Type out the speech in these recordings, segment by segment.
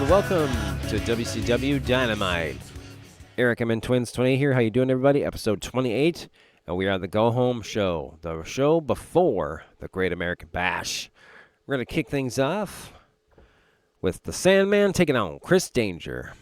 and welcome to WCW Dynamite. Eric, I'm in Twins 20 here. How you doing, everybody? Episode 28, and we are the go-home show, the show before the Great American Bash. We're going to kick things off with the Sandman taking on Chris Danger.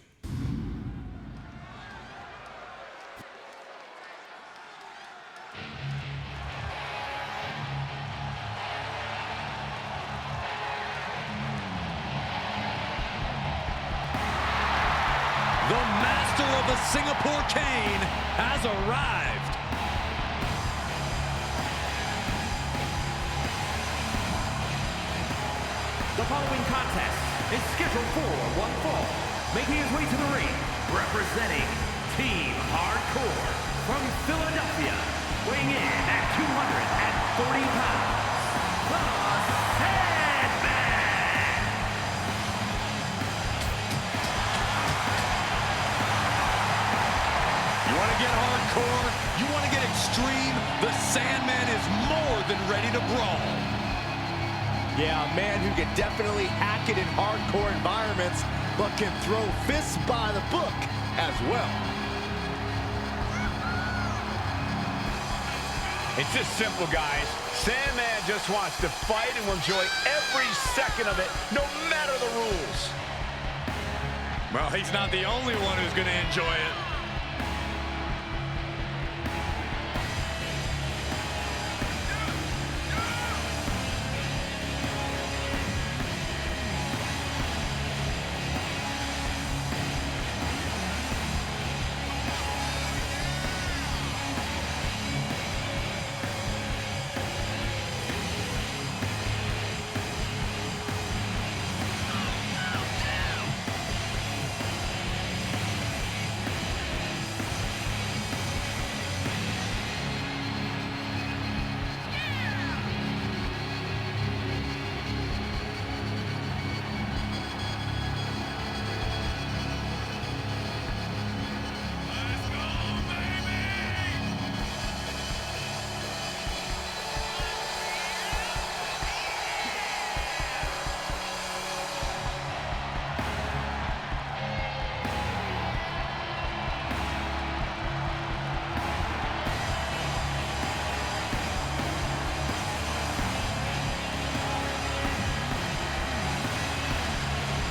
The master of the Singapore cane has arrived. The following contest is scheduled for one fall. Making his way to the ring, representing Team Hardcore from Philadelphia, weighing in at 240 pounds, the Sandman. You want to get hardcore? You want to get extreme? The Sandman is more than ready to brawl. Yeah, a man who can definitely hack it in hardcore environments, but can throw fists by the book as well. It's just simple, guys. Sandman just wants to fight and will enjoy every second of it, no matter the rules. Well, he's not the only one who's going to enjoy it.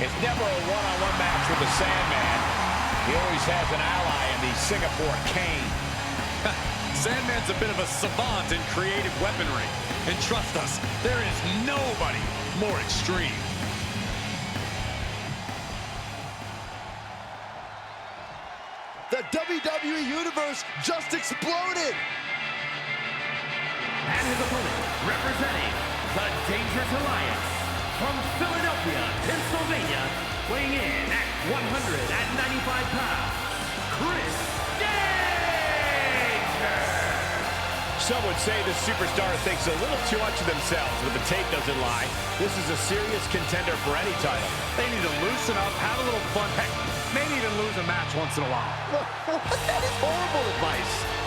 It's never a one-on-one match with the Sandman. He always has an ally in the Singapore cane. Sandman's a bit of a savant in creative weaponry. And trust us, there is nobody more extreme. The WWE Universe just exploded! And his opponent, representing the Dangerous Alliance from Philadelphia, Pennsylvania, weighing in at 195 pounds, Chris Danger! Some would say the superstar thinks a little too much of themselves, but the tape doesn't lie. This is a serious contender for any title. They need to loosen up, have a little fun. Heck, maybe even lose a match once in a while. That is horrible advice.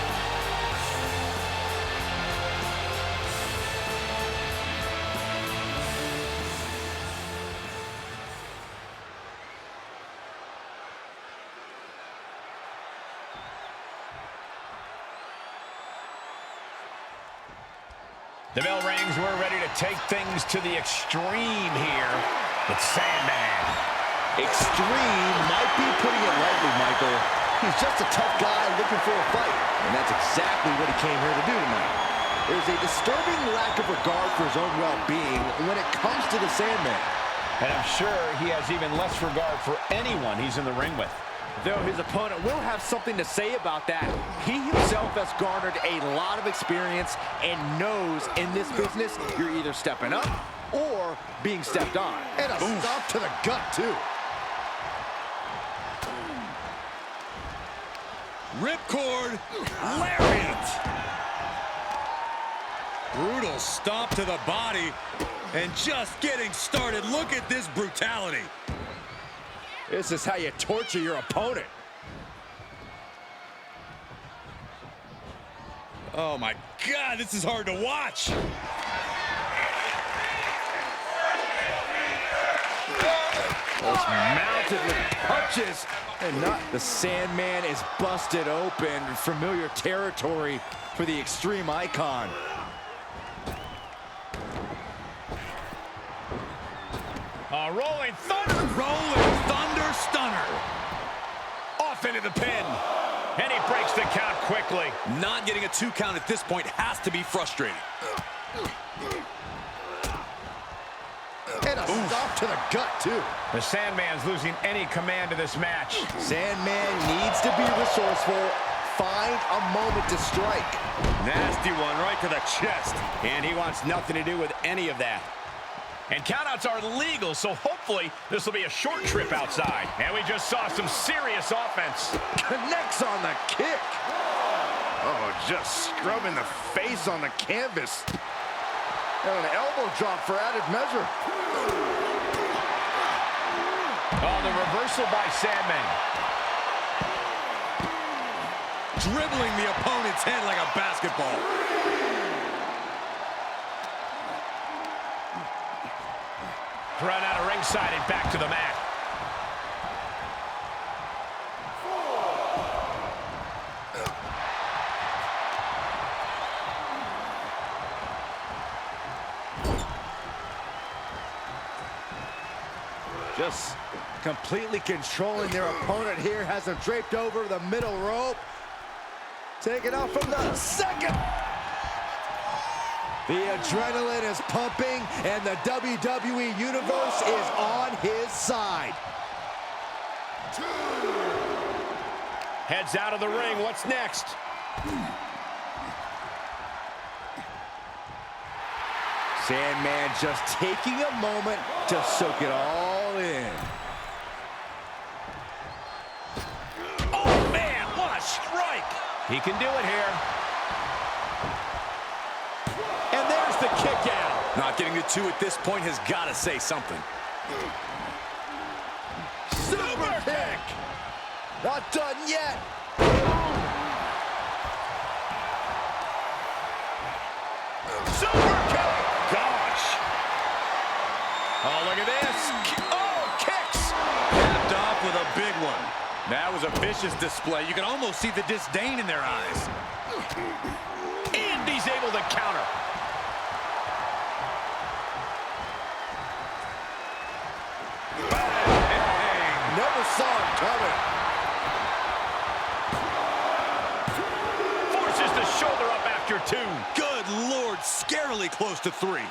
The bell rings. We're ready to take things to the extreme here. It's Sandman. Extreme might be putting it lightly, Michael. He's just a tough guy looking for a fight, and that's exactly what he came here to do tonight. There's a disturbing lack of regard for his own well-being when it comes to the Sandman. And I'm sure he has even less regard for anyone he's in the ring with. Though his opponent will have something to say about that. He himself has garnered a lot of experience and knows in this business you're either stepping up or being stepped on. And a stop to the gut, too. Ripcord, lariat. Brutal stomp to the body, and just getting started. Look at this brutality. This is how you torture your opponent. Oh my God, this is hard to watch. This mouth mounted with punches and not. The Sandman is busted open. Familiar territory for the Extreme Icon. Rolling Thunder Stunner. Off into the pin. And he breaks the count quickly. Not getting a 2 count at this point has to be frustrating. And a stop to the gut, too. The Sandman's losing any command of this match. Sandman needs to be resourceful. Find a moment to strike. Nasty one right to the chest. And he wants nothing to do with any of that. And countouts are legal, so hopefully this will be a short trip outside. And we just saw some serious offense. Connects on the kick. Oh, just scrubbing the face on the canvas. And an elbow drop for added measure. Oh, the reversal by Sandman. Dribbling the opponent's head like a basketball. Thrown out of ringside and back to the mat. Just completely controlling their opponent here. Has him draped over the middle rope. Taking off from the second. The adrenaline is pumping, and the WWE Universe is on his side. Heads out of the ring. What's next? Sandman just taking a moment to soak it all in. Oh, man, what a strike. He can do it here. And there's the kick out. Not getting the 2 at this point has got to say something. Super kick! Not done yet! Super kick! Gosh! Oh, look at this! Oh, kicks! Capped off with a big one. That was a vicious display. You can almost see the disdain in their eyes. And he's able to counter. Bang! Never saw it coming. Forces the shoulder up after 2. Good Lord, scarily close to 3.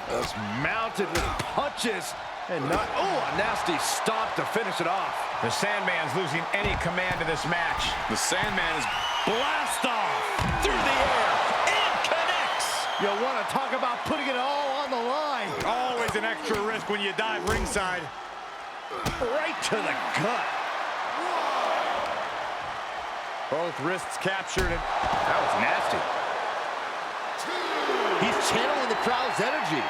Just mounted with punches and not. Oh, a nasty stop to finish it off. The Sandman's losing any command of this match. The Sandman is Blast off through the air and connects. You'll want to talk about putting it all on the line. always an extra risk when you dive ringside. Right to the gut. Both wrists captured, and that was nasty. He's channeling the crowd's energy.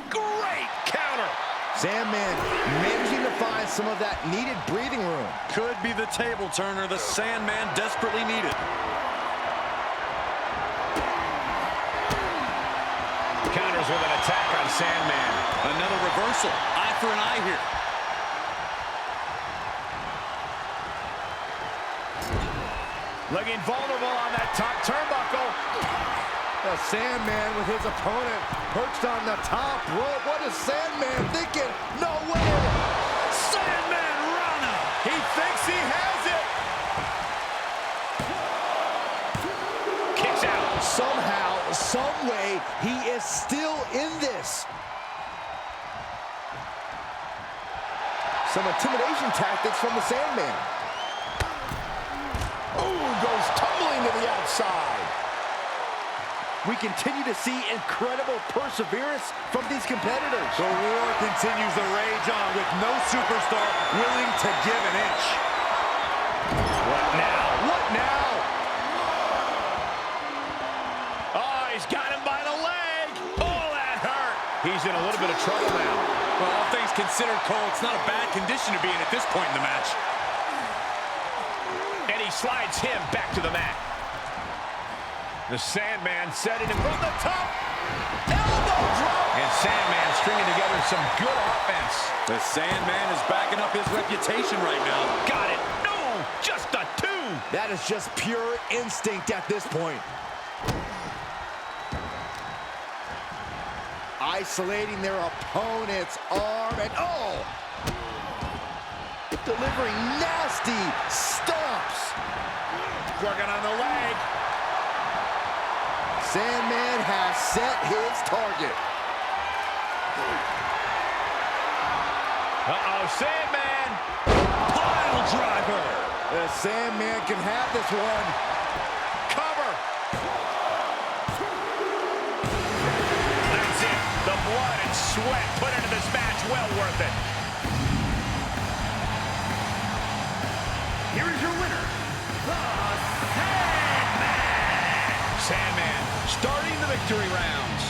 Great counter. Sandman managing to find some of that needed breathing room. Could be the table turner the Sandman desperately needed. Counters with an attack on Sandman. Another reversal. Eye for an eye here. Looking vulnerable on that top turnbuckle. The Sandman with his opponent perched on the top rope. What is Sandman thinking? No way! Sandman Rana! He thinks he has it. Kicks out. Somehow, some way, he is still in this. Some intimidation tactics from the Sandman. Ooh, goes tumbling to the outside. We continue to see incredible perseverance from these competitors. The war continues to rage on with no superstar willing to give an inch. What now? What now? Oh, he's got him by the leg. Oh, that hurt. He's in a little bit of trouble now. Well, all things considered, Cole, it's not a bad condition to be in at this point in the match. And he slides him back to the mat. The Sandman setting him from the top. Elbow drop. And Sandman stringing together some good offense. The Sandman is backing up his reputation right now. Got it. No, just a 2. That is just pure instinct at this point. Isolating their opponent's arm and delivering nasty stomps. Working on the leg. Sandman has set his target. Sandman. Pile driver. The Sandman can have this one. Cover. That's it. The blood and sweat put into this match. Well worth it. Here is your winner, the Sandman. Sandman starting the victory rounds.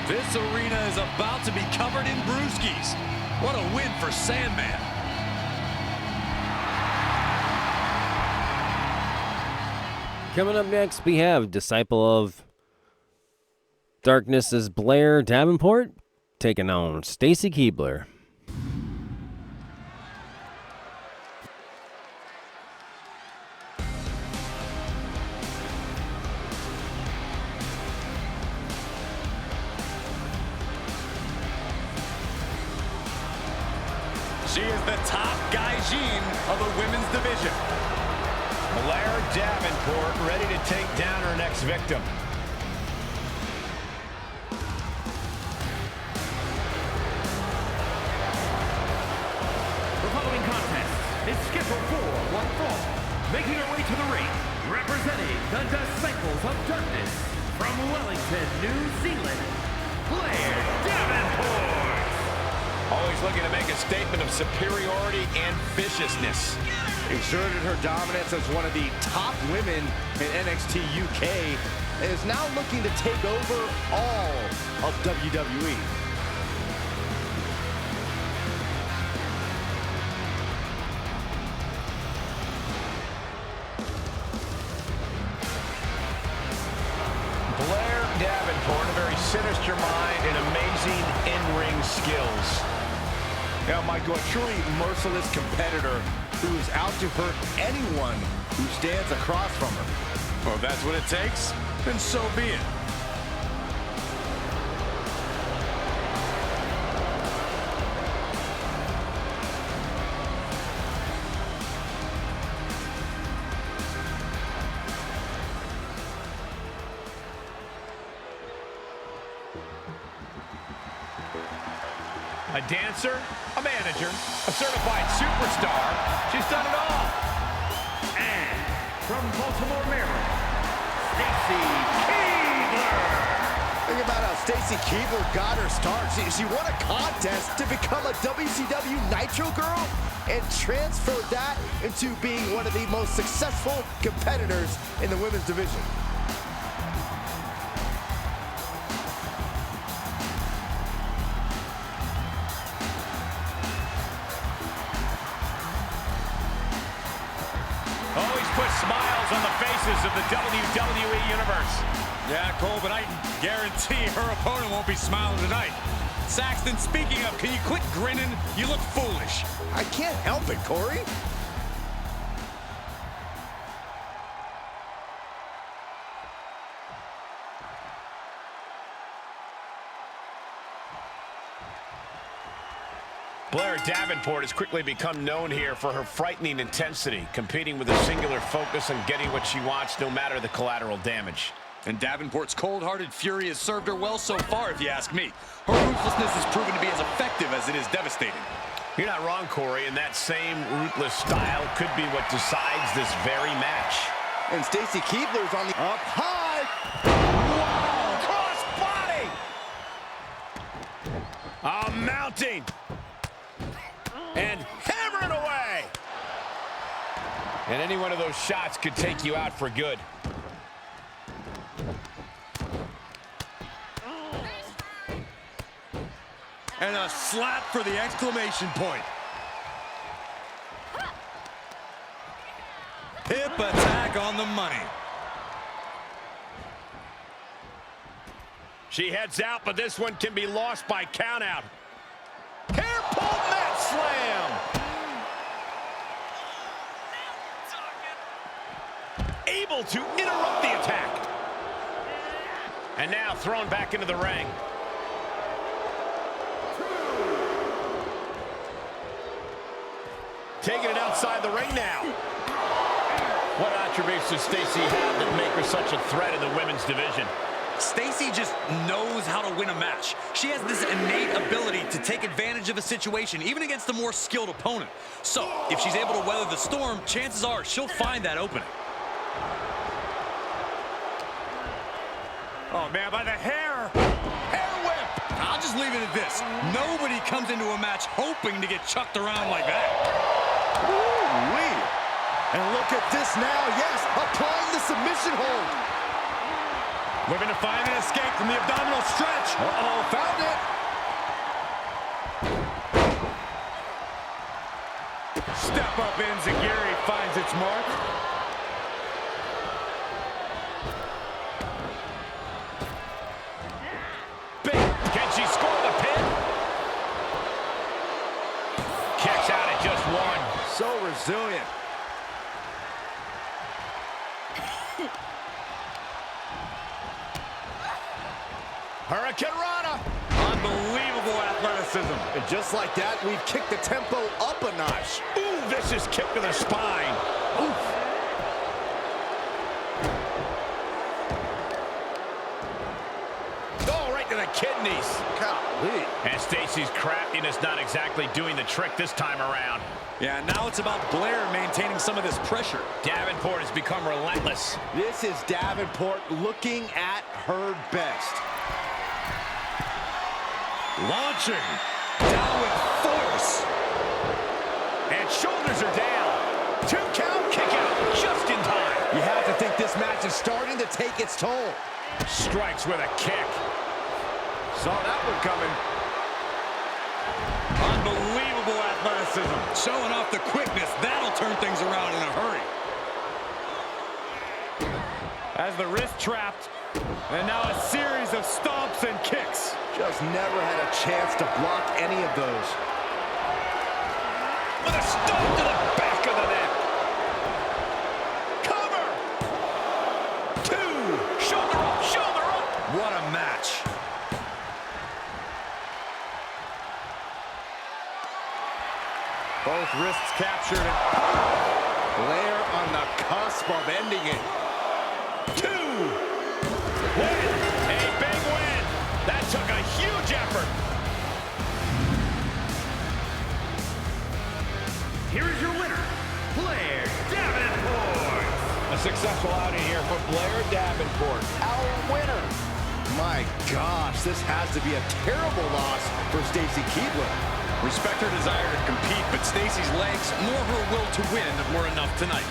This arena is about to be covered in brewskis. What a win for Sandman. Coming up next, we have Disciple of Darkness's Blair Davenport taking on Stacy Keibler. She is the top gaijin of the women's division. Blair Davenport ready to take down her next victim. The following contest is scheduled for one fall. Making her way to the ring, representing the Disciples of Darkness from Wellington, New Zealand, Blair Davenport. Always looking to make a statement of superiority and viciousness. Exerted her dominance as one of the top women in NXT UK and is now looking to take over all of WWE. Blair Davenport, a very sinister mind and amazing in-ring skills. Now, Michael, a truly merciless competitor who is out to hurt anyone who stands across from her. Well, if that's what it takes, then so be it. A dancer, a manager, a certified superstar. She's done it all. And from Baltimore, Maryland, Stacy Keibler. Think about how Stacy Keibler got her start. She won a contest to become a WCW Nitro girl and transferred that into being one of the most successful competitors in the women's division. Always put smiles on the faces of the WWE Universe. Yeah, Cole, but I can guarantee her opponent won't be smiling tonight. Saxton, speaking of, can you quit grinning? You look foolish. I can't help it, Corey. Blair Davenport has quickly become known here for her frightening intensity, competing with a singular focus on getting what she wants, no matter the collateral damage. And Davenport's cold-hearted fury has served her well so far, if you ask me. Her ruthlessness has proven to be as effective as it is devastating. You're not wrong, Corey, and that same ruthless style could be what decides this very match. And Stacy Keibler's on the up high. Cross body! Mounting! And hammering away! And any one of those shots could take you out for good. And a slap for the exclamation point. Hip attack on the money. She heads out, but this one can be lost by countout. Hair pull mat slam. Able to interrupt the attack. And now thrown back into the ring. Taking it outside the ring now. What attributes does Stacey have that make her such a threat in the women's division? Stacey just knows how to win a match. She has this innate ability to take advantage of a situation, even against a more skilled opponent. So, if she's able to weather the storm, chances are she'll find that opening. Oh, man, by the hair. Hair whip. I'll just leave it at this. Nobody comes into a match hoping to get chucked around like that. Ooh-wee. And look at this now. Yes, applying the submission hold. Looking to find an escape from the abdominal stretch. Uh-oh, found it. Step up enziguri finds its mark. Can she score the pin? Kicks out at just one. So resilient. Hurricane Rana. Unbelievable athleticism. And just like that, we've kicked the tempo up a notch. Ooh, vicious kick to the spine. Oof. Oh, right to the kidneys. Golly. And Stacey's craftiness not exactly doing the trick this time around. Yeah, now it's about Blair maintaining some of this pressure. Davenport has become relentless. This is Davenport looking at her best. Launching. Down with force. And shoulders are down. 2 count, kick out just in time. You have to think this match is starting to take its toll. Strikes with a kick. Saw that one coming. Unbelievable athleticism. Showing off the quickness, that'll turn things around in a hurry. As the wrist trapped, and now a series of stomps and kicks. Just never had a chance to block any of those. With a stomp to the back of the neck. Cover. 2. Shoulder up, shoulder up. What a match. Both wrists captured. Blair on the cusp of ending it. 2. Win. A big win. That took a huge effort. Here is your winner, Blair Davenport. A successful outing here for Blair Davenport. Our winner. My gosh, this has to be a terrible loss for Stacey Keibler. Respect her desire to compete, but Stacey's legs nor her will to win were enough tonight.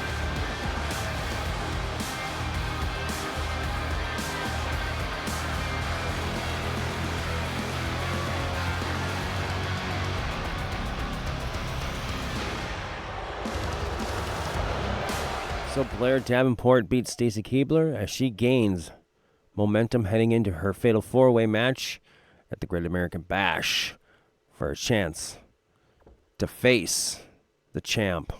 So Blair Davenport beats Stacey Keibler as she gains momentum heading into her fatal 4-way match at the Great American Bash for a chance to face the champ,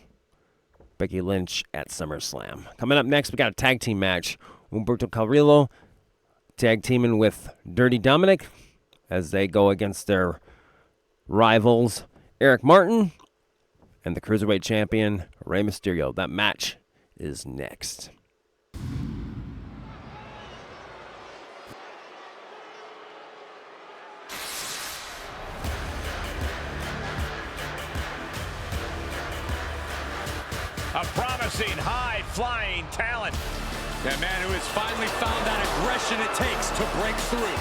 Becky Lynch, at SummerSlam. Coming up next, we got a tag team match. Humberto Carrillo tag teaming with Dirty Dominic as they go against their rivals, Eric Martin and the Cruiserweight Champion, Rey Mysterio. That match is next. A promising high-flying talent. A man who has finally found that aggression it takes to break through.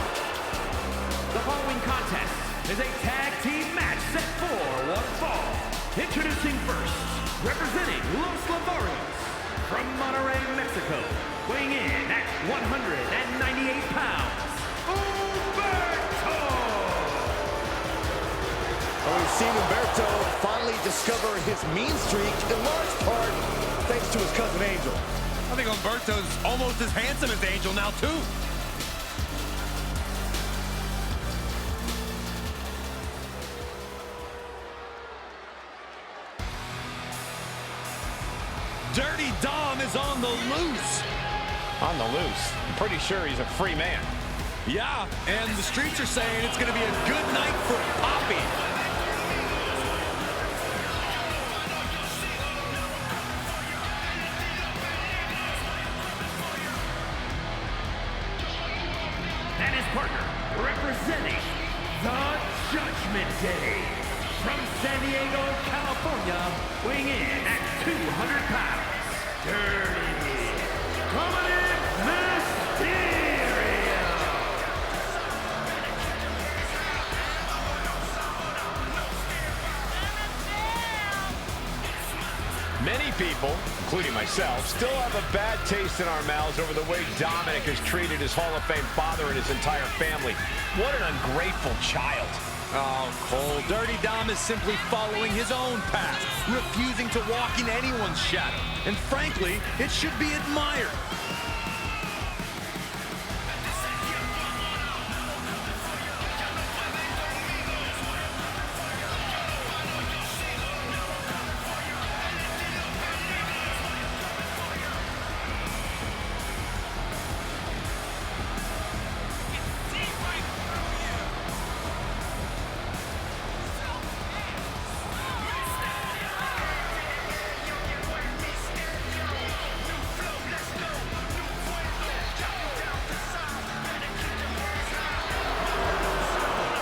The following contest is a tag team match set for one fall. Introducing first, representing Los Lavorios from Monterrey, Mexico, weighing in at 198 pounds, Humberto! We've seen Humberto finally discover his mean streak, in large part thanks to his cousin Angel. I think Humberto's almost as handsome as Angel now, too. Dirty Dom is on the loose. On the loose. I'm pretty sure he's a free man. Yeah, and the streets are saying it's going to be a good night for Poppy. And his partner, representing the Judgment Day, from San Diego, California, weighing in at 200 pounds, Dirty Dominic Mysterio. Many people, including myself, still have a bad taste in our mouths over the way Dominic has treated his Hall of Fame father and his entire family. What an ungrateful child. Oh, Cole, Dirty Dom is simply following his own path, refusing to walk in anyone's shadow. And frankly, it should be admired.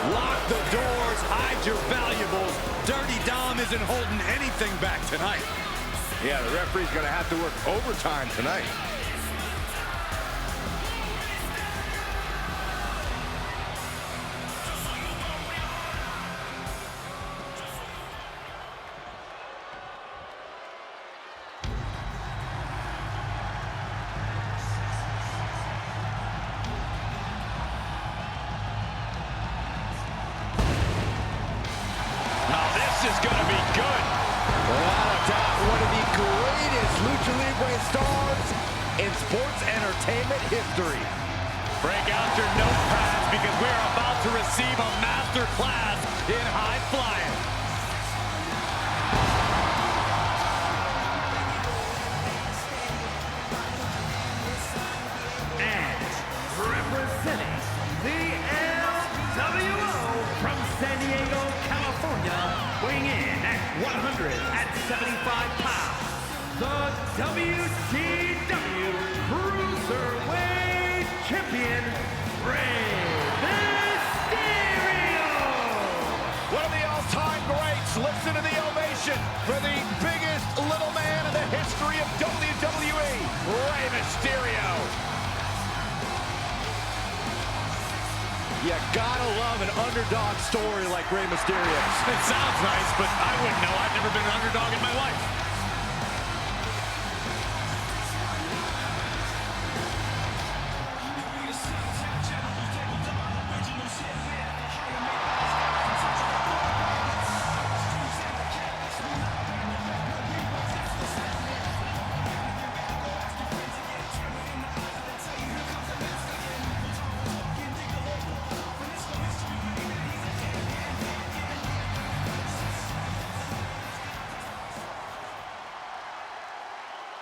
Lock the doors, hide your valuables. Dirty Dom isn't holding anything back tonight. Yeah, the referee's going to have to work overtime tonight. This is going to be good. Without a doubt, one of the greatest Lucha Libre stars in sports entertainment history. Break out your notepads because we're about to receive a master class in high flying. And representing the LWO from San Diego, California, weighing in at 175 pounds, the WCW Cruiserweight Champion, Rey Mysterio! One of the all-time greats. Listen to the ovation for the biggest little man in the history of WWE, Rey Mysterio. You gotta love an underdog story like Rey Mysterio. It sounds nice, but I wouldn't know. I've never been an underdog in my life.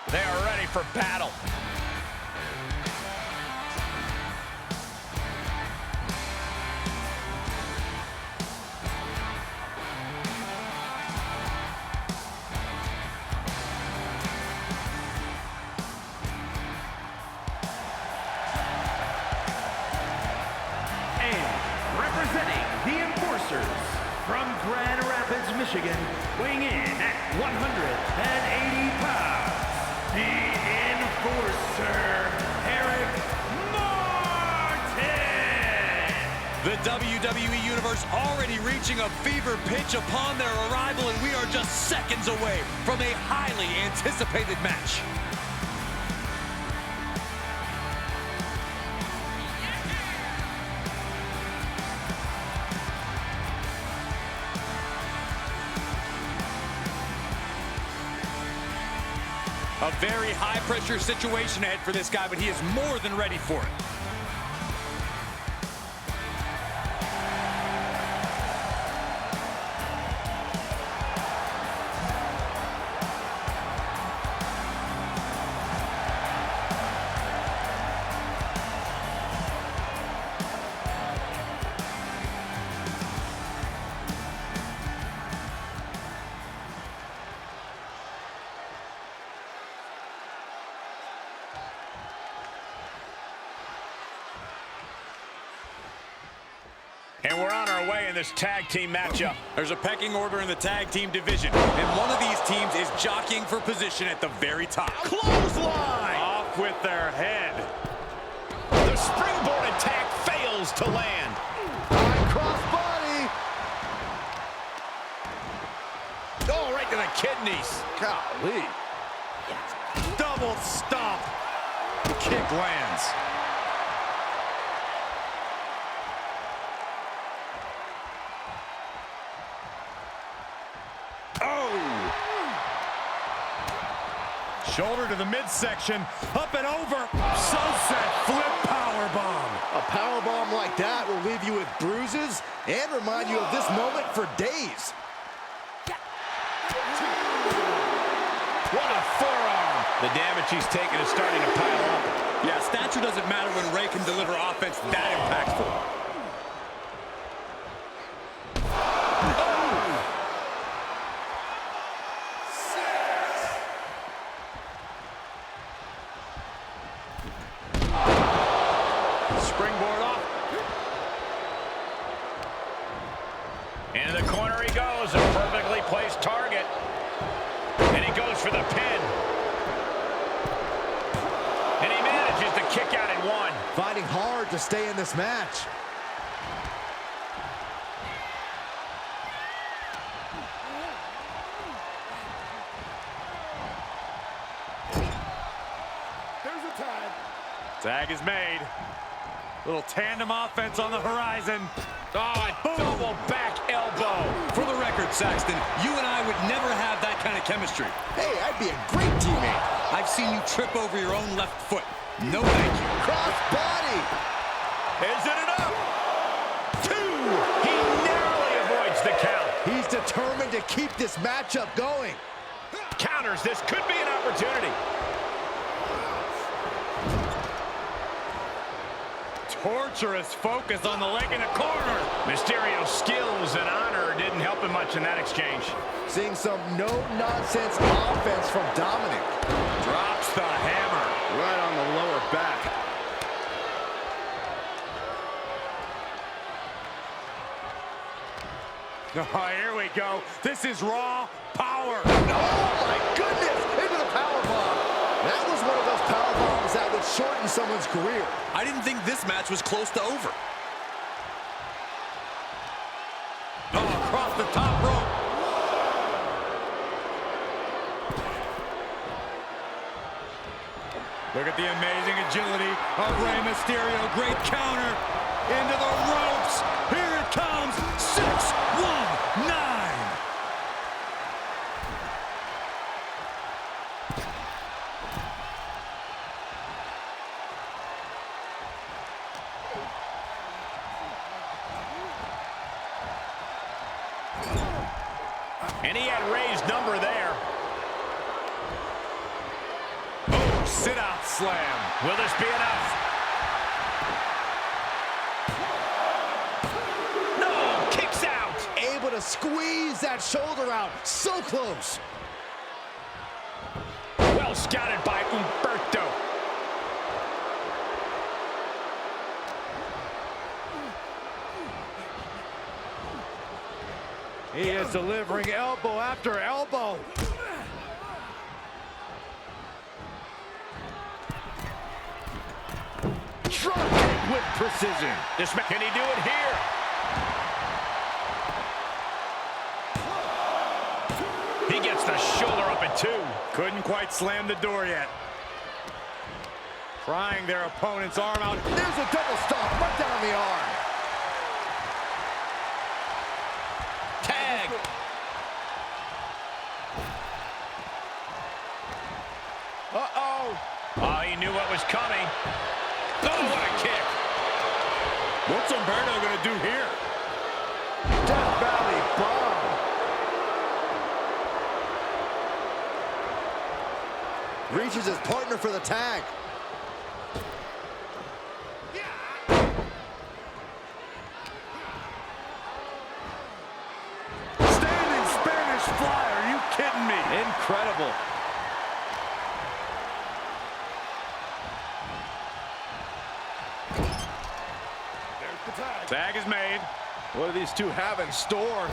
They are ready for battle. And representing the Enforcers from Grand Rapids, Michigan, weighing in at 180 pounds, the Enforcer, Eric Martin! The WWE Universe already reaching a fever pitch upon their arrival, and we are just seconds away from a highly anticipated match. A very high-pressure situation ahead for this guy, but he is more than ready for it. And we're on our way in this tag team matchup. There's a pecking order in the tag team division, and one of these teams is jockeying for position at the very top. Clothesline! Off with their head. The springboard attack fails to land. High cross body. Oh, right to the kidneys. Golly. Double stomp. Kick lands. Oh! Shoulder to the midsection, up and over. Sunset flip powerbomb. A power bomb like that will leave you with bruises and remind you of this moment for days. What a forearm. The damage he's taken is starting to pile up. Yeah, stature doesn't matter when Ray can deliver offense that impactful. Springboard off. Into the corner he goes, a perfectly placed target. And he goes for the pin. And he manages to kick out in one. Fighting hard to stay in this match. There's a tag. Tag is made. Little tandem offense on the horizon. Oh, a double back elbow. For the record, Saxton, you and I would never have that kind of chemistry. Hey, I'd be a great teammate. I've seen you trip over your own left foot. No thank you. Cross body. Is it enough? Two. He narrowly avoids the count. He's determined to keep this matchup going. Counters. This could be an opportunity. Torturous focus on the leg in the corner. Mysterio's skills and honor didn't help him much in that exchange. Seeing some no-nonsense offense from Dominic. Drops the hammer right on the lower back. Oh, here we go. This is raw power. Oh, my goodness! Into the powerbomb. That was one of those powerbombs that would shorten someone's career. I didn't think this match was close to over. Oh, across the top rope. Look at the amazing agility of Rey Mysterio. Great counter into the ropes. Here it comes. 6-1-9. And he had Rey's number there. Oh, sit-out slam. Will this be enough? No, kicks out. Able to squeeze that shoulder out. So close. Well scouted by Humberto. He is delivering elbow after elbow. Drop kick with precision. Can he do it here? He gets the shoulder up at two. Couldn't quite slam the door yet. Prying their opponent's arm out. There's a double stomp right down the arm. Tag. Uh-oh. Oh, he knew what was coming. Oh, what a kick. What's Humberto going to do here? Death Valley bomb. Reaches his partner for the tag. Standing Spanish fly. Are you kidding me? Incredible. Tag is made. What do these two have in store?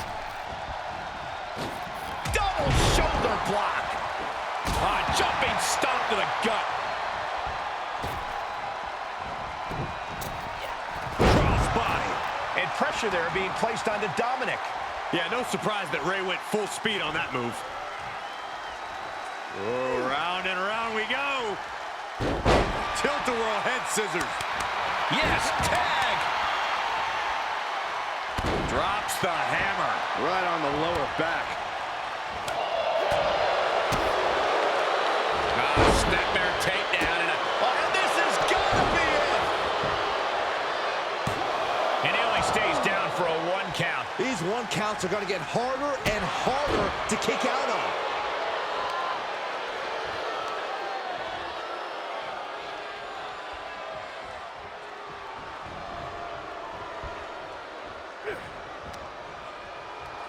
Double shoulder block. Jumping stomp to the gut. Crossbody. And pressure there being placed onto Dominic. Yeah, no surprise that Ray went full speed on that move. Oh, round and round we go. Tilt-a-whirl head scissors. Yes, tag. Drops the hammer. Right on the lower back. Snapmare takedown. And this has got to be it. And he only stays down for a 1 count. These 1 counts are going to get harder and harder to kick out on.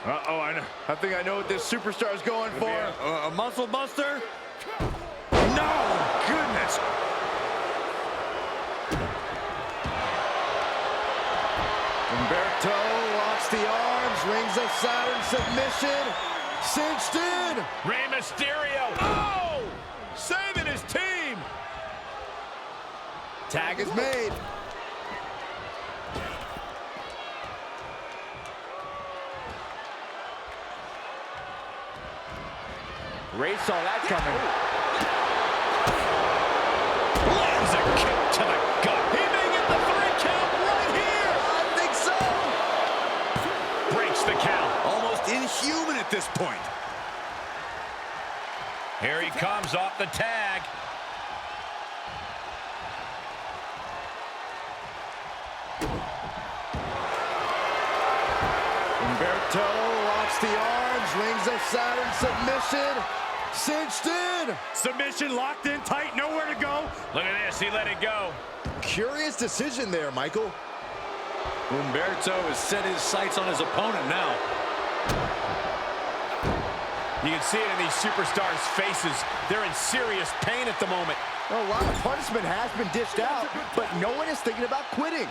Uh-oh, I think I know what this superstar is going for. A muscle buster? No! Goodness! Humberto locks the arms, rings a Saturn submission, cinched in. Rey Mysterio. Oh! Saving his team. Tag is made. Ray saw that coming. Lands a kick to the gut. He may get the 3 count right here. I think so. Breaks the count. Almost inhuman at this point. Here he comes off the tag. Humberto locks the arms, rings a Saturn submission, cinched in. Submission locked in tight, nowhere to go. Look at this, he let it go. Curious decision there, Michael. Humberto has set his sights on his opponent now. You can see it in these superstars' faces. They're in serious pain at the moment. A lot of punishment has been dished out, but no one is thinking about quitting.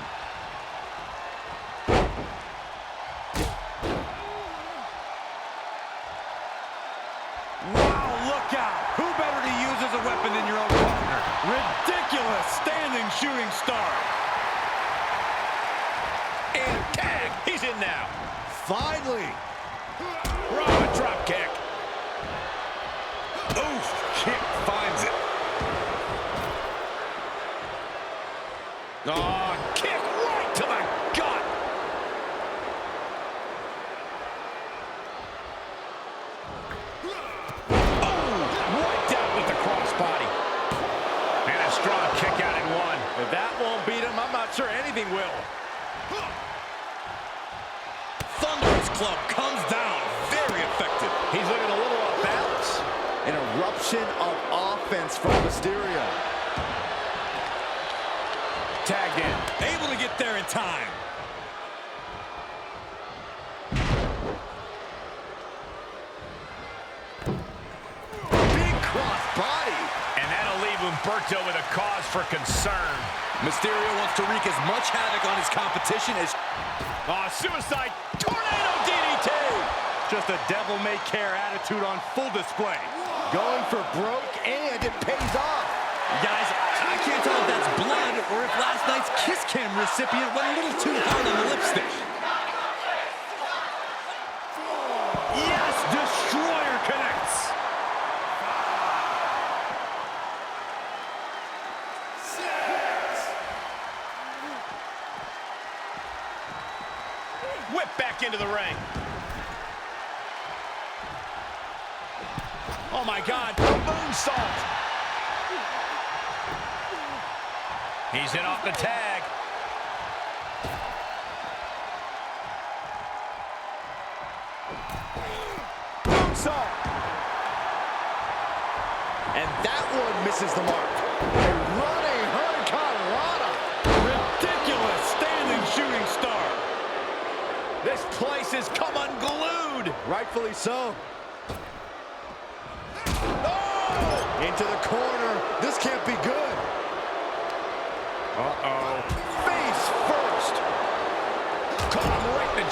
Wow, look out. Who better to use as a weapon than your own partner? Ridiculous standing shooting star. And tag, he's in now. Finally. Raw drop kick. Oof, kick finds it. Oh, kick right to the gut. Right down with the crossbody. And a strong kick out in 1. If that won't beat him, I'm not sure anything will. Thunderous club comes down. Very effective. He's looking a little off balance. An eruption of offense from Mysterio. Tagged in. Able to get there in time. Big cross body. And that'll leave Humberto with a cause for concern. Mysterio wants to wreak as much havoc on his competition as... Suicide tornado DDT. Just a devil-may-care attitude on full display. Going for broke, and it pays off. Guys, I can't tell if that's blood or if last night's kiss cam recipient went a little too hard on the lipstick. Yes, Destroyer connects. 6. Whip back into the ring. Oh my God, moonsault. He's in off the tag. Moonsault. And that one misses the mark. A running hurricanrana. Ridiculous standing shooting star. This place has come unglued. Rightfully so. Oh! Into the corner. This can't be good. Uh-oh. Face first. Caught him right in the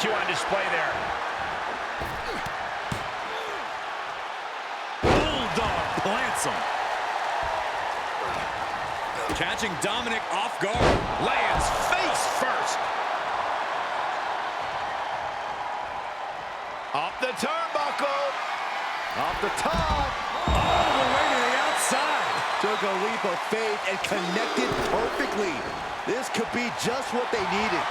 IQ on display there. Bulldog plants him. Catching Dominic off guard. Lands face first. Up the turnbuckle. Off the top. All the way to the outside. Took a leap of faith and connected perfectly. This could be just what they needed.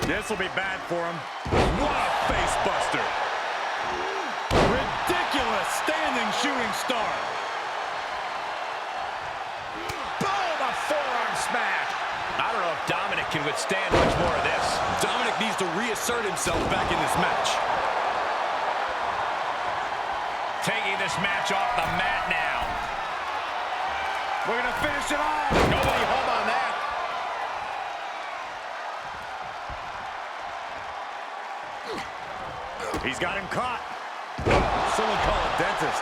This will be bad for him. What a face buster. Ridiculous standing shooting star. Boom, a forearm smash. I don't know if Dominic can withstand much more of this. Dominic needs to reassert himself back in this match. Taking this match off the mat now. We're going to finish it off. Nobody home on that. He's got him caught. Someone call a dentist.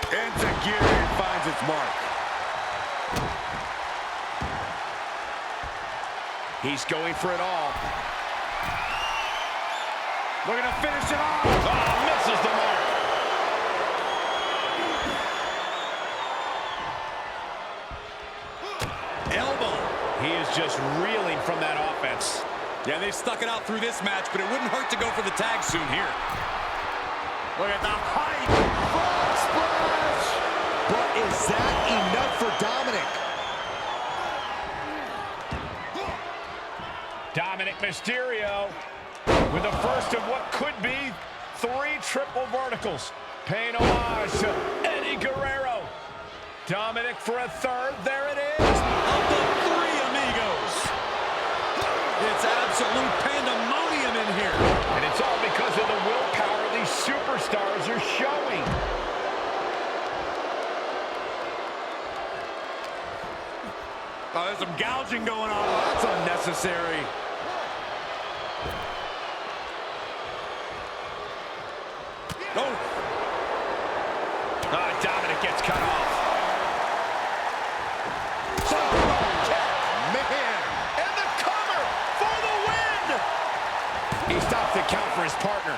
Insecurity finds its mark. He's going for it all. Looking to finish it off. Oh, misses the mark. Elbow. He is just reeling from that offense. Yeah, they stuck it out through this match, but it wouldn't hurt to go for the tag soon here. Look at the height. Frog splash! But is that enough for Dominic? Dominic Mysterio with the first of what could be 3 triple verticals. Paying homage to Eddie Guerrero. Dominic for a third. There it is. Of the 3 amigos. It's absolute pandemonium in here. And it's all because of the willpower these superstars are showing. Oh, there's some gouging going on. That's unnecessary. Oh. Dominic gets cut off. Man! And the cover for the win! He stops the count for his partner.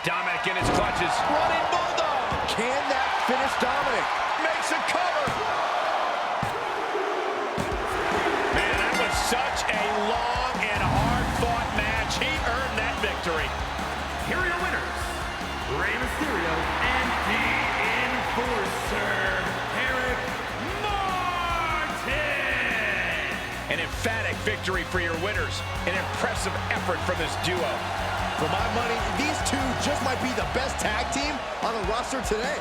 Dominic in his clutches. Running Bulldog! Can that finish Dominic? Makes a cover. Man, that was such a long and hard-fought match. He earned that victory. Here are your winners, Rey Mysterio and the Enforcer, Eric Martin. An emphatic victory for your winners. An impressive effort from this duo. For my money, these two just might be the best tag team on the roster today.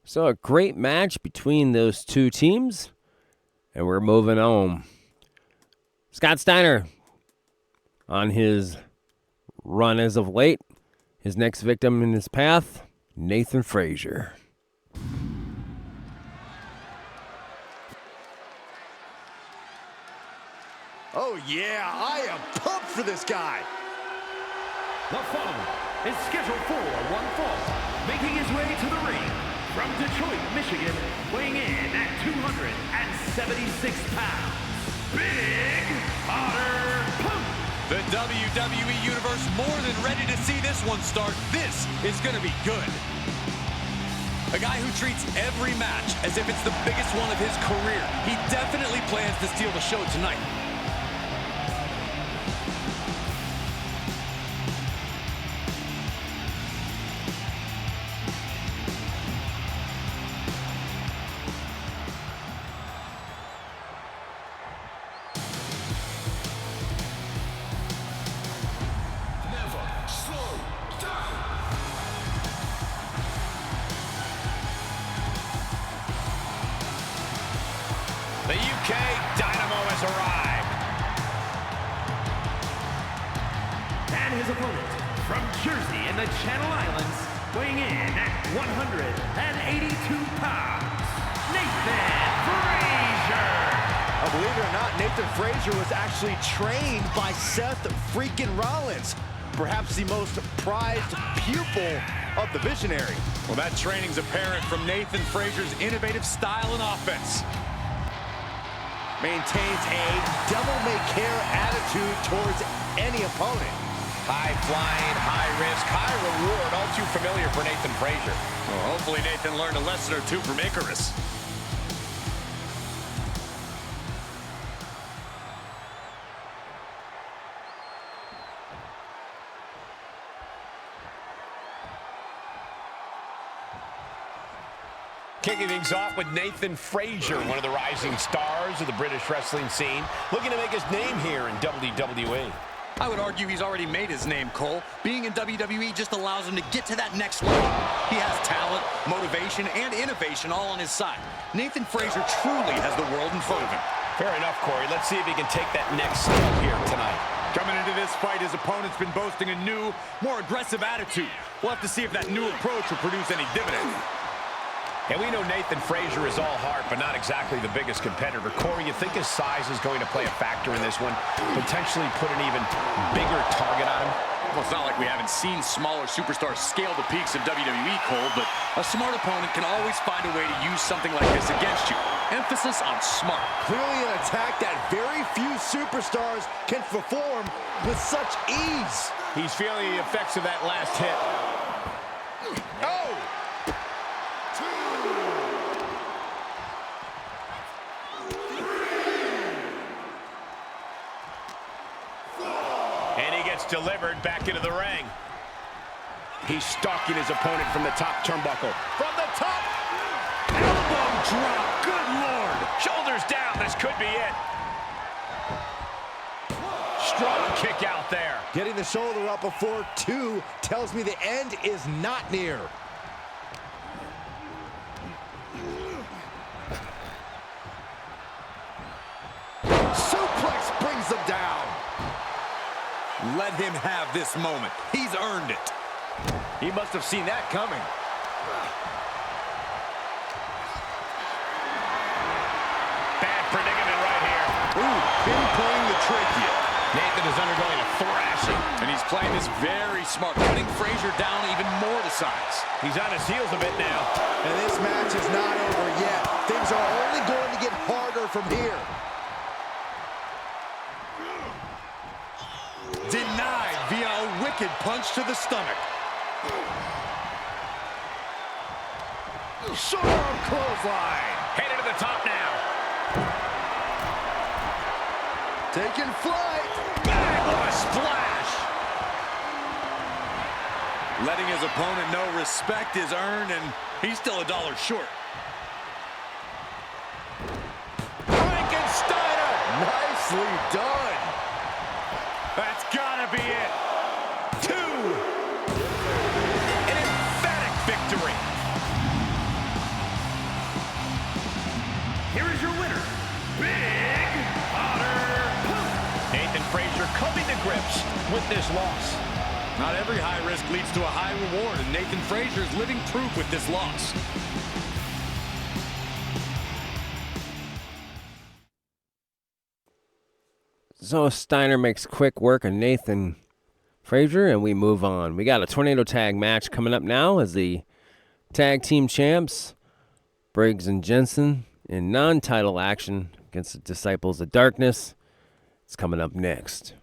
So a great match between those two teams, and we're moving on. Scott Steiner on his run as of late. His next victim in his path, Nathan Frazier. Oh yeah, I am pumped for this guy. The following is scheduled for one fall, making his way to the ring from Detroit, Michigan, weighing in at 276 pounds, Big Otter Punk. The WWE Universe more than ready to see this one start. This is going to be good. A guy who treats every match as if it's the biggest one of his career. He definitely plans to steal the show tonight. The UK Dynamo has arrived. And his opponent from Jersey in the Channel Islands, weighing in at 182 pounds, Nathan Frazier. Believe it or not, Nathan Frazier was actually trained by Seth freaking Rollins. Perhaps the most prized pupil of the Visionary. Well, that training's apparent from Nathan Frazier's innovative style and offense. Maintains a devil-may-care attitude towards any opponent. High flying, high risk, high reward, all too familiar for Nathan Frazier. Well, hopefully Nathan learned a lesson or two from Icarus. Kicking things off with Nathan Frazier, one of the rising stars of the British wrestling scene, looking to make his name here in WWE. I would argue he's already made his name, Cole. Being in WWE just allows him to get to that next level. He has talent, motivation, and innovation all on his side. Nathan Frazier truly has the world in front of him. Fair enough, Corey. Let's see if he can take that next step here tonight. Coming into this fight, his opponent's been boasting a new, more aggressive attitude. We'll have to see if that new approach will produce any dividends. And we know Nathan Frazier is all heart, but not exactly the biggest competitor. Corey, you think his size is going to play a factor in this one? Potentially put an even bigger target on him? Well, it's not like we haven't seen smaller superstars scale the peaks of WWE, Cole, but a smart opponent can always find a way to use something like this against you. Emphasis on smart. Clearly an attack that very few superstars can perform with such ease. He's feeling the effects of that last hit. Oh! And he gets delivered back into the ring. He's stalking his opponent from the top turnbuckle. From the top! Elbow drop! Good Lord! Shoulders down, this could be it. Strong kick out there. Getting the shoulder up before 2 tells me the end is not near. Suplex brings him down. Let him have this moment. He's earned it. He must have seen that coming. Bad predicament right here. Ooh, pinpointing the trachea. Nathan is undergoing a thrashing. And he's playing this very smart, putting Frazier down even more to size. He's on his heels a bit now. And this match is not over yet. Things are only going to get harder from here. Denied via a wicked punch to the stomach. Short arm clothesline. Headed to the top now. Taking flight. Bang, what a splash. Letting his opponent know respect is earned, and he's still $1 short. Frankensteiner. Nicely done. That's gotta be it. 2. An emphatic victory. Here is your winner, Big Otter. Nathan Frazier coming to grips with this loss. Not every high risk leads to a high reward, and Nathan Frazier is living proof with this loss. So Steiner makes quick work of Nathan Frazier, and we move on. We got a tornado tag match coming up now as the tag team champs, Briggs and Jensen, in non-title action against the Disciples of Darkness. It's coming up next.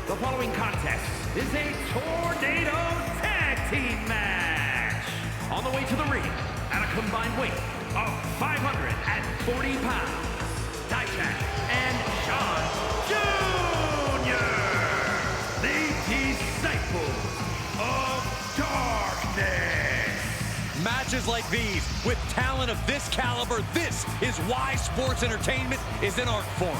The following contest is a tornado tag team match. On the way to the ring, at a combined weight of 540 pounds, Dijak and Sean Jr., the Disciples of Darkness. Matches like these, with talent of this caliber, this is why sports entertainment is an art form.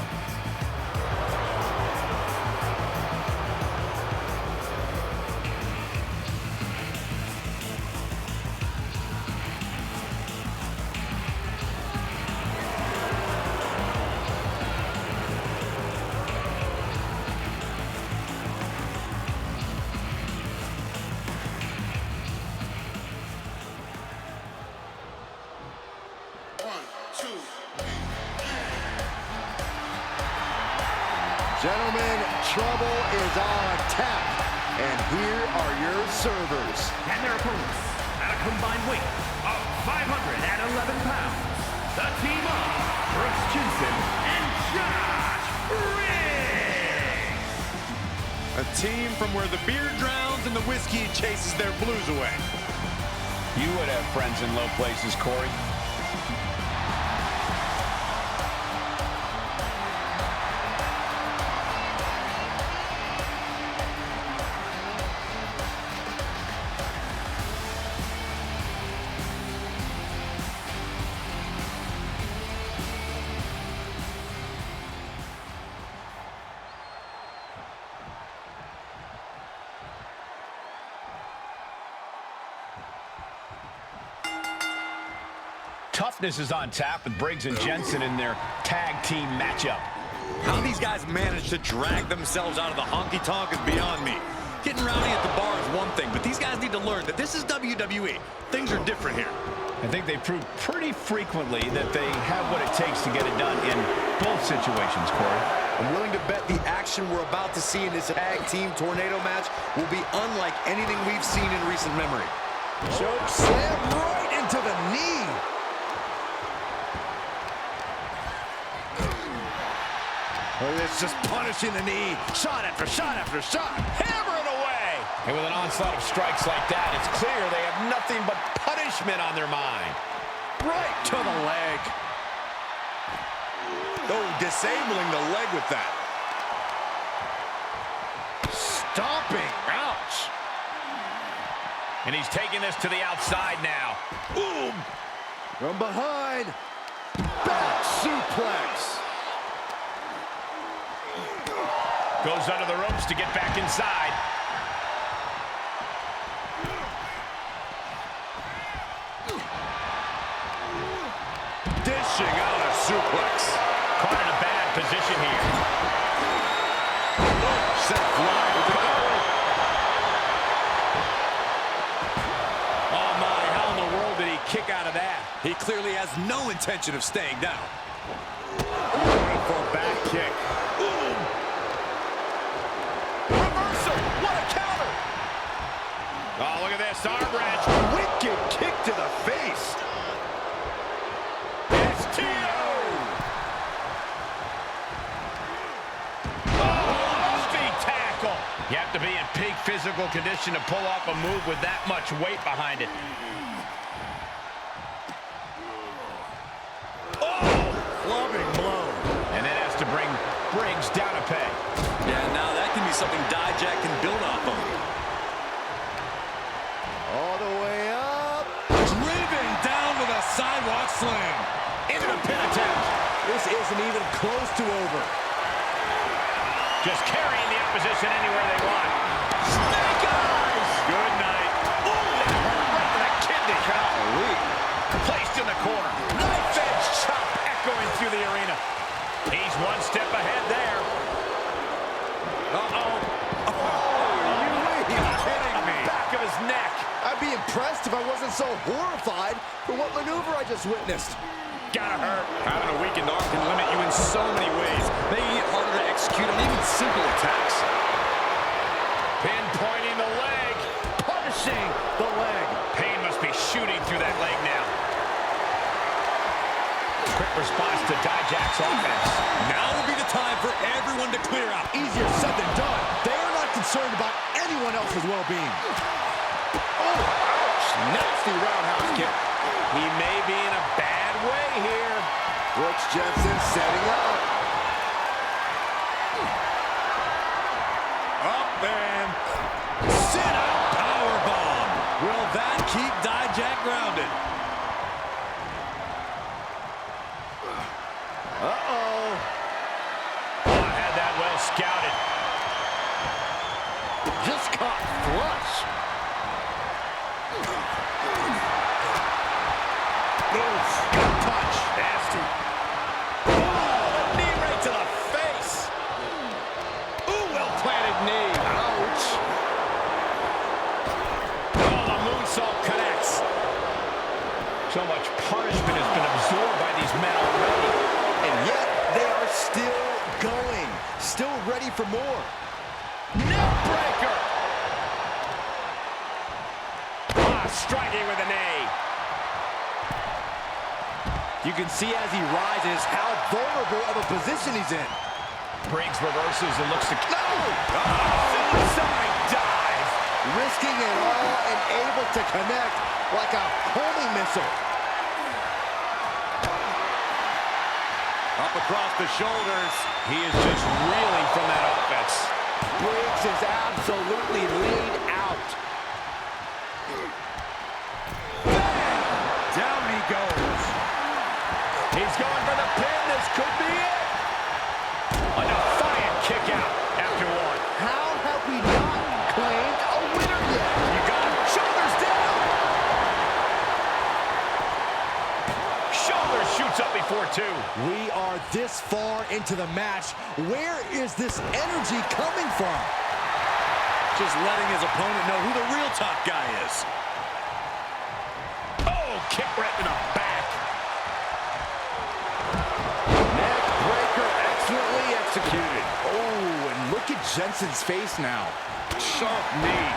Gentlemen, trouble is on tap. And here are your servers. And their opponents, at a combined weight of 511 pounds, the team of Brooks Jensen and Josh Briggs. A team from where the beer drowns and the whiskey chases their blues away. You would have friends in low places, Corey. Toughness is on tap with Briggs and Jensen in their tag team matchup. How these guys manage to drag themselves out of the honky-tonk is beyond me. Getting rowdy at the bar is one thing, but these guys need to learn that this is WWE. Things are different here. I think they proved pretty frequently that they have what it takes to get it done in both situations, Corey. I'm willing to bet the action we're about to see in this tag team tornado match will be unlike anything we've seen in recent memory. Choke slam right into the knee. Oh, it's just punishing the knee. Shot after shot after shot. Hammer it away! And with an onslaught of strikes like that, it's clear they have nothing but punishment on their mind. Right to the leg. Oh, disabling the leg with that. Stomping. Ouch. And he's taking this to the outside now. Boom. From behind. Back suplex. Goes under the ropes to get back inside. Dishing out a suplex. Caught in a bad position here. Sent flying with the cover. Oh my, how in the world did he kick out of that? He clearly has no intention of staying down. Beautiful back kick. Reversal. What a counter. Oh, look at this. Arm wrench. Wicked kick to the face. STO. Oh, feet tackle. You have to be in peak physical condition to pull off a move with that much weight behind it. Clubbing blow. And that has to bring Briggs down a peg. Yeah, now that can be something Dijak can build off of. All the way up. Driven down with a sidewalk slam. Into the pin attempt. This isn't even close to over. Just carrying the opposition anywhere they want. Snake eyes! Good night. Ooh, that hurt right to the kidney. Golly. Placed in the corner. Knife edge chop echoing through the arena. He's one step ahead there. Uh-oh. Are you kidding me? Back of his neck. I'd be impressed if I wasn't so horrified for what maneuver I just witnessed. Gotta hurt. Having a weakened arm can limit you in so many ways, making it harder to execute on even simple attacks. Pinpointing the leg. Punishing the leg. Pain must be shooting through that leg now. Quick response to Dijak's offense. Now would be the time for everyone to clear out. Easier said than done. They are not concerned about anyone else's well-being. Oh, ouch. Nasty roundhouse kick. He may be in a bad way here. Brooks Jensen setting up. Up and sit out powerbomb. Will that keep Dijak grounded? moves. Good punch. Nasty. Oh, a knee right to the face. Ooh, well-planted knee. Ouch. Oh, the moonsault connects. So much punishment has been absorbed by these men already. And yet, they are still going. Still ready for more. Neck breaker. Striking with a knee. You can see as he rises how vulnerable of a position he's in. Briggs reverses and looks to... No! Suicide dive! Risking it all and able to connect like a homing missile. Up across the shoulders. He is just reeling from that offense. Briggs is absolutely laid out. Down he goes. He's going for the pin. This could be it. A defiant kick out after one. How have we not claimed a winner yet? You got him. Shoulders down. Shoulders shoots up before two. We are this far into the match. Where is this energy coming from? Just letting his opponent know who the real top guy is. Kick right in the back. Neck breaker excellently executed. Oh, and look at Jensen's face now. Sharp knee.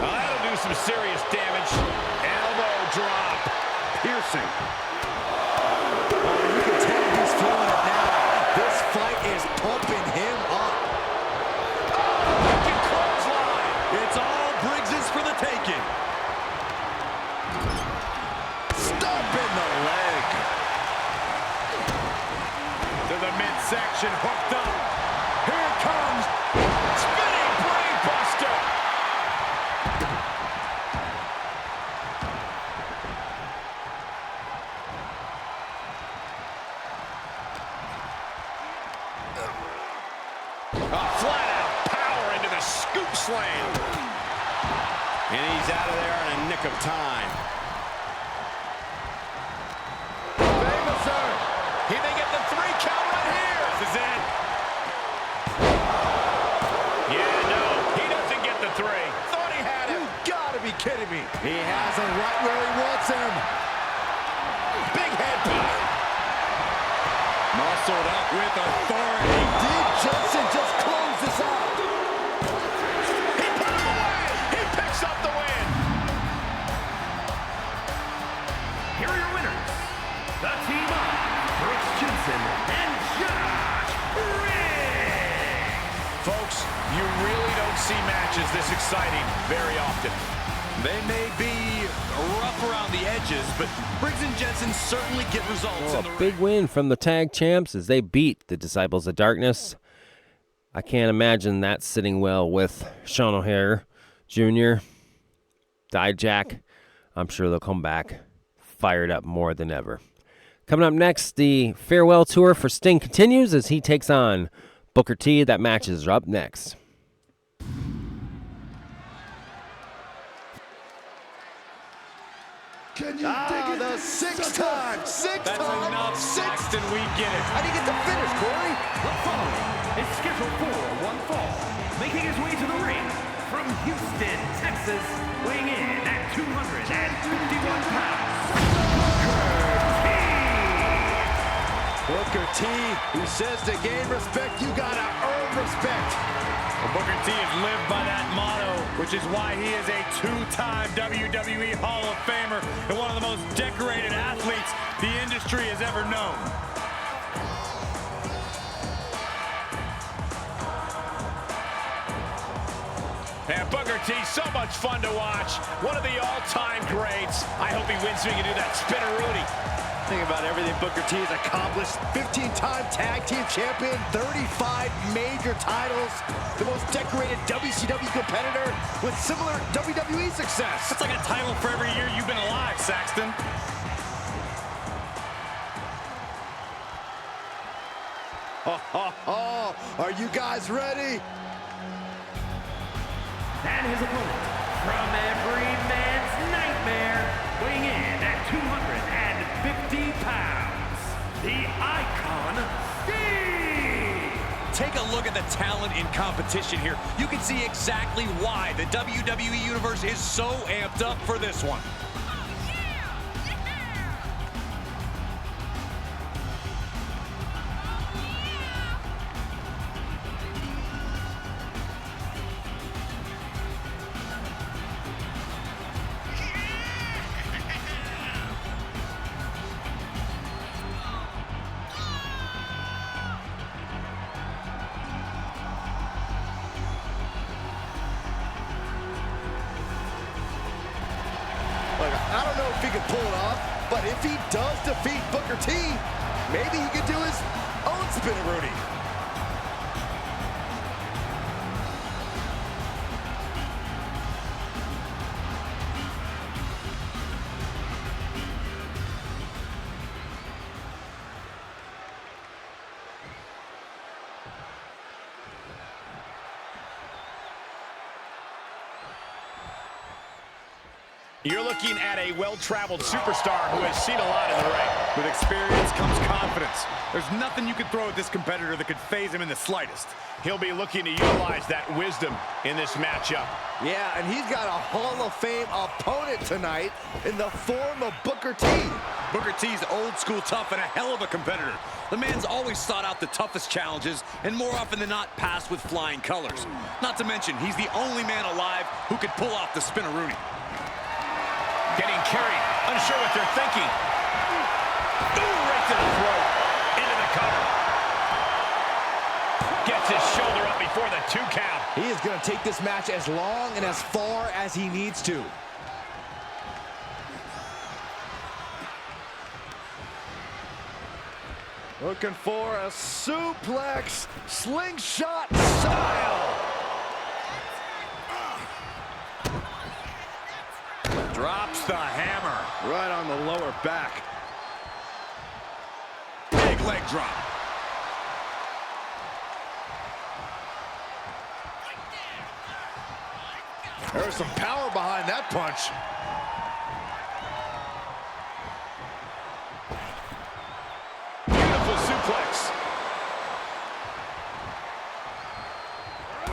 That'll do some serious damage. Elbow drop. Piercing. Oh, you can tell he's feeling it now. This fight is pumping him up. Wicked clothesline. It's all Briggs's for the taking. Stomp in the leg. To the midsection, hooked up. Here it comes. Spinning brain buster. A flat-out power into the scoop slam. And he's out of there in a nick of time. Famouser. He may get the 3 count right here. This is it. Yeah, no, he doesn't get the 3. Thought he had him. You gotta be kidding me. He has him right where he wants him. Big headbutt. Muscled up with authority. Did Jensen just close this out? He put him away. He picks up the win. Here are your winners. The team of Brooks Jensen and Josh Briggs. Folks, you really don't see matches this exciting very often. They may be rough around the edges, but Briggs and Jensen certainly get results in the A big win from the tag champs as they beat the Disciples of Darkness. I can't imagine that sitting well with Sean O'Hare Jr., Dijak. I'm sure they'll come back fired up more than ever. Coming up next, the farewell tour for Sting continues as he takes on Booker T. That match is up next. Can you dig it? The sixth time. That's enough, Saxton. We get it. How do you get the finish, Corey? The following is scheduled for one fall. Making his way to the ring from Houston, Texas, weighing in at 251 pounds, Booker T, who says to gain respect, you gotta earn respect. Well, Booker T has lived by that motto, which is why he is a 2-time WWE Hall of Famer and one of the most decorated athletes the industry has ever known. And Booker T, so much fun to watch. One of the all-time greats. I hope he wins so he can do that spinneroonie. Think about everything Booker T has accomplished. 15-time tag team champion, 35 major titles, the most decorated WCW competitor with similar WWE success. That's like a title for every year you've been alive, Saxton. Are you guys ready? and his opponent from every man's nightmare. the talent in competition here. You can see exactly why the WWE Universe is so amped up for this one. I don't know if he can pull it off, but if he does defeat Booker T, maybe he could do his own spin-a-rooney. You're looking at a well-traveled superstar who has seen a lot in the ring. With experience comes confidence. There's nothing you can throw at this competitor that could faze him in the slightest. He'll be looking to utilize that wisdom in this matchup. Yeah, and he's got a Hall of Fame opponent tonight in the form of Booker T. Booker T's old school tough and a hell of a competitor. The man's always sought out the toughest challenges and more often than not passed with flying colors. Not to mention, he's the only man alive who could pull off the spin-a-rooney. Getting carried, unsure what they're thinking. Ooh, right to the throat. Into the cover. Gets his shoulder up before the 2 count. He is going to take this match as long and as far as he needs to. Looking for a suplex slingshot style. Drops the hammer. Right on the lower back. Big leg drop. There's some power behind that punch. Beautiful suplex.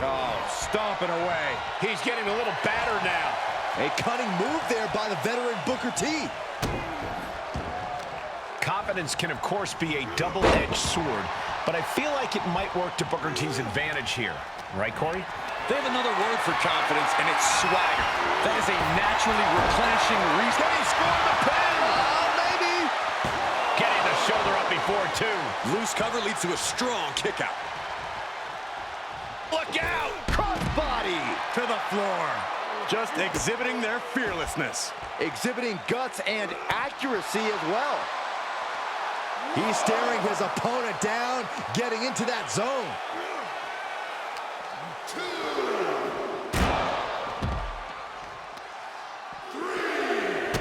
Oh, stomping away. He's getting a little battered now. A cunning move there by the veteran Booker T. Confidence can, of course, be a double-edged sword, but I feel like it might work to Booker T's advantage here. Right, Corey? They have another word for confidence, and it's swagger. That is a naturally replenishing reason. He scored the pin! Maybe! Getting the shoulder up before 2. Loose cover leads to a strong kick out. Look out! Crossbody! To the floor. Just exhibiting their fearlessness. Exhibiting guts and accuracy as well. He's staring his opponent down, getting into that zone.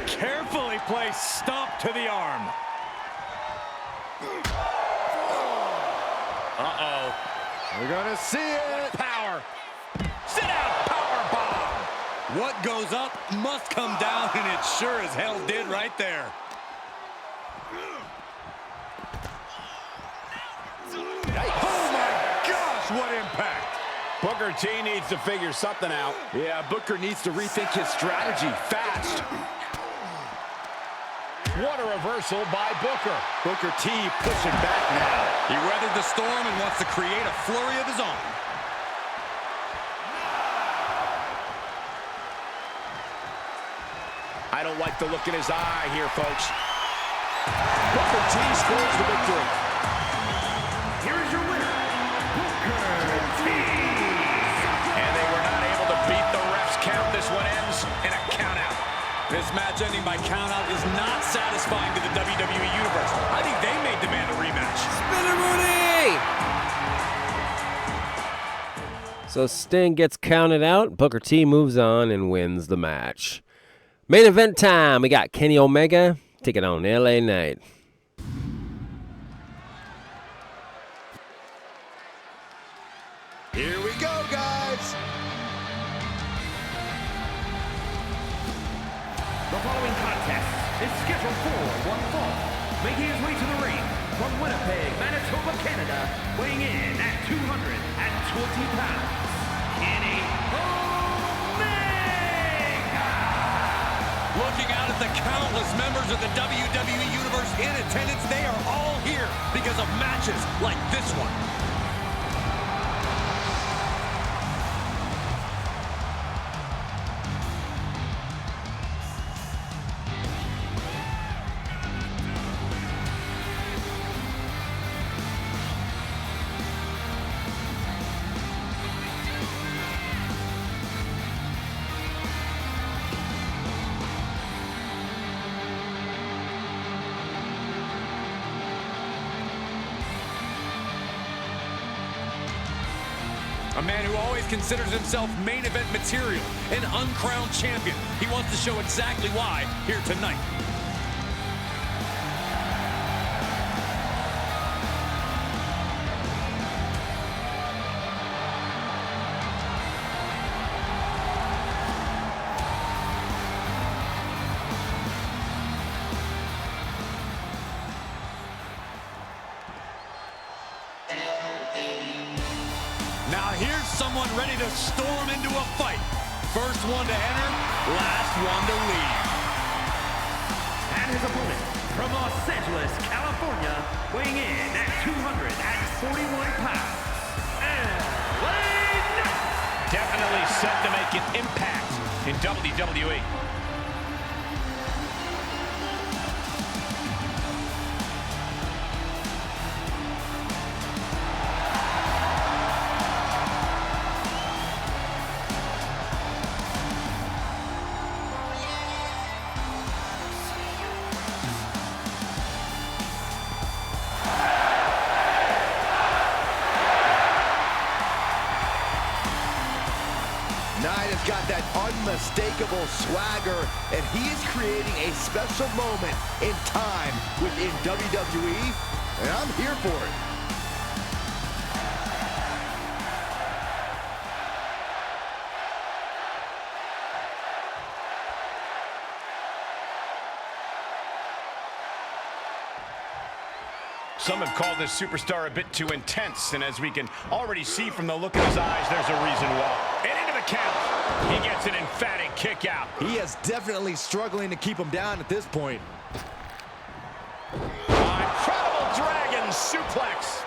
Carefully placed stomp to the arm. Uh-oh. We're gonna see it. Power. Sit down, power bomb. What goes up must come down, and it sure as hell did right there. Oh my gosh, what impact. Booker T needs to figure something out. Yeah, Booker needs to rethink his strategy fast. What a reversal by Booker. Booker T pushing back now. He weathered the storm and wants to create a flurry of his own. I don't like the look in his eye here, folks. Booker T scores the victory. Here is your winner, Booker T. And they were not able to beat the ref's count. This one ends in a countout. This match ending by countout is not satisfying to the WWE Universe. I think they may demand a rematch. Spin-a-rooney! So Sting gets counted out. Booker T moves on and wins the match. Main event time. We got Kenny Omega taking on LA Knight. Here we go, guys. The following contest is scheduled for one fall. Making his way to the ring, from Winnipeg, Manitoba, Canada, weighing in at 220 pounds, Kenny Omega! Looking out at the countless members of the WWE Universe in attendance, they are all here because of matches like this one. A man who always considers himself main event material, an uncrowned champion. He wants to show exactly why here tonight. Now here's someone ready to storm into a fight. First one to enter, last one to leave. And his opponent from Los Angeles, California, weighing in at 241 pounds, LA Knight. Definitely set to make an impact in WWE. Knight has got that unmistakable swagger, and he is creating a special moment in time within WWE, and I'm here for it. Some have called this superstar a bit too intense, and as we can already see from the look in his eyes, there's a reason why. And into the count. He gets an emphatic kick out. He is definitely struggling to keep him down at this point. Incredible dragon suplex.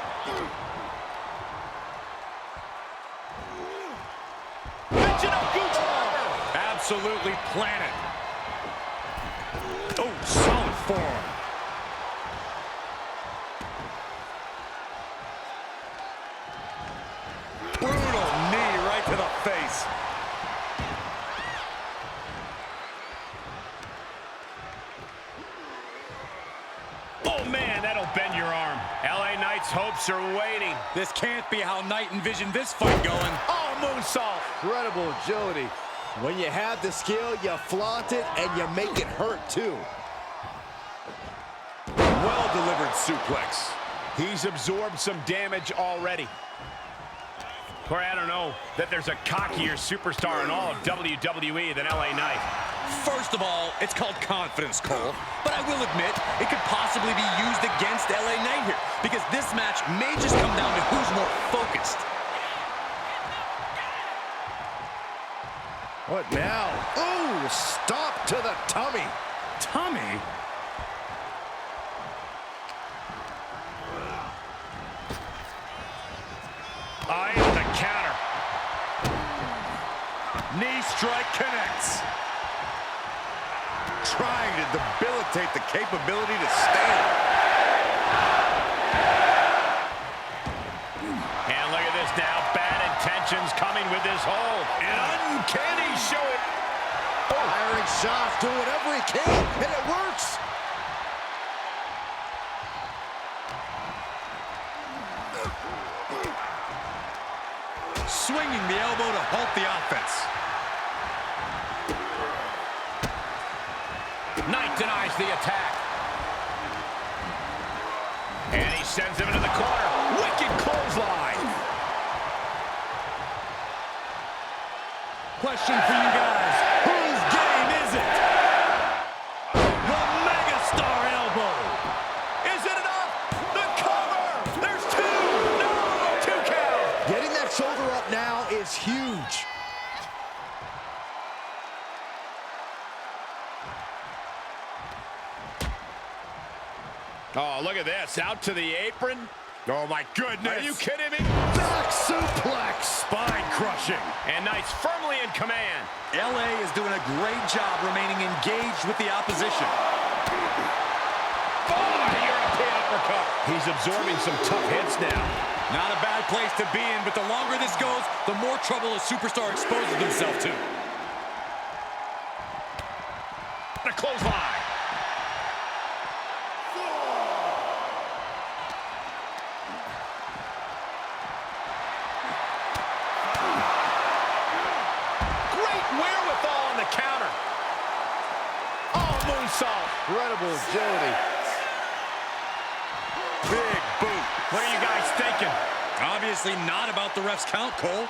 Absolutely planted. Oh, solid forearm. Brutal knee right to the face. Oh, man, that'll bend your arm. LA Knight's hopes are waiting. This can't be how Knight envisioned this fight going. Oh, moonsault. Incredible agility. When you have the skill, you flaunt it, and you make it hurt, too. Well-delivered suplex. He's absorbed some damage already. Corey, I don't know that there's a cockier superstar in all of WWE than LA Knight. First of all, it's called confidence, Cole. But I will admit, it could possibly be used against LA Knight here, because this match may just come down to who's more focused. What now? Ooh, stop to the tummy. Tommy? Eye of the counter. Knee strike connects. Trying to debilitate the capability to stand. And look at this now. Bad intentions coming with this hold. An uncanny show it. Firing shots, doing whatever he can, and it works. Swinging the elbow to halt the offense. Knight denies the attack. And he sends him into the corner. Wicked clothesline. Question for you guys. Whose game is it? The Megastar elbow. Is it enough? The Oh, look at this. Out to the apron. Oh, my goodness. Are you kidding me? Back suplex. Spine crushing. And Knight's firmly in command. LA is doing a great job remaining engaged with the opposition. Oh, European uppercut. He's absorbing some tough hits now. Not a bad place to be in, but the longer this goes, the more trouble a superstar exposes himself to. A clothesline. Wherewithal on the counter. Oh, moonsault. Incredible agility. Big boot. What are you guys thinking? Obviously not about the ref's count, Cole.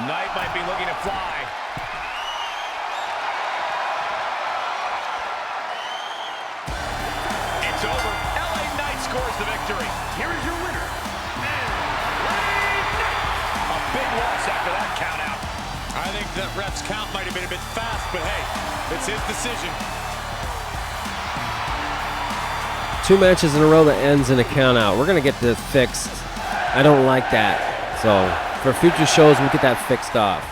Knight might be looking to fly. It's over. LA Knight scores the victory. Here is your winner, A big loss after that count out. I think that ref's count might have been a bit fast, but hey, it's his decision. 2 matches in a row that ends in a count out. We're going to get this fixed. I don't like that. So for future shows, we'll get that fixed off.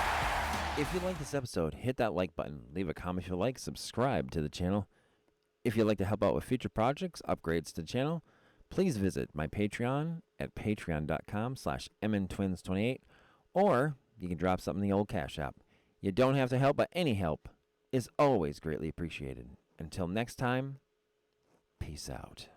If you like this episode, hit that like button. Leave a comment if you like. Subscribe to the channel. If you'd like to help out with future projects, upgrades to the channel, please visit my Patreon at patreon.com/mntwins28, or you can drop something in the old Cash App. You don't have to help, but any help is always greatly appreciated. Until next time, peace out.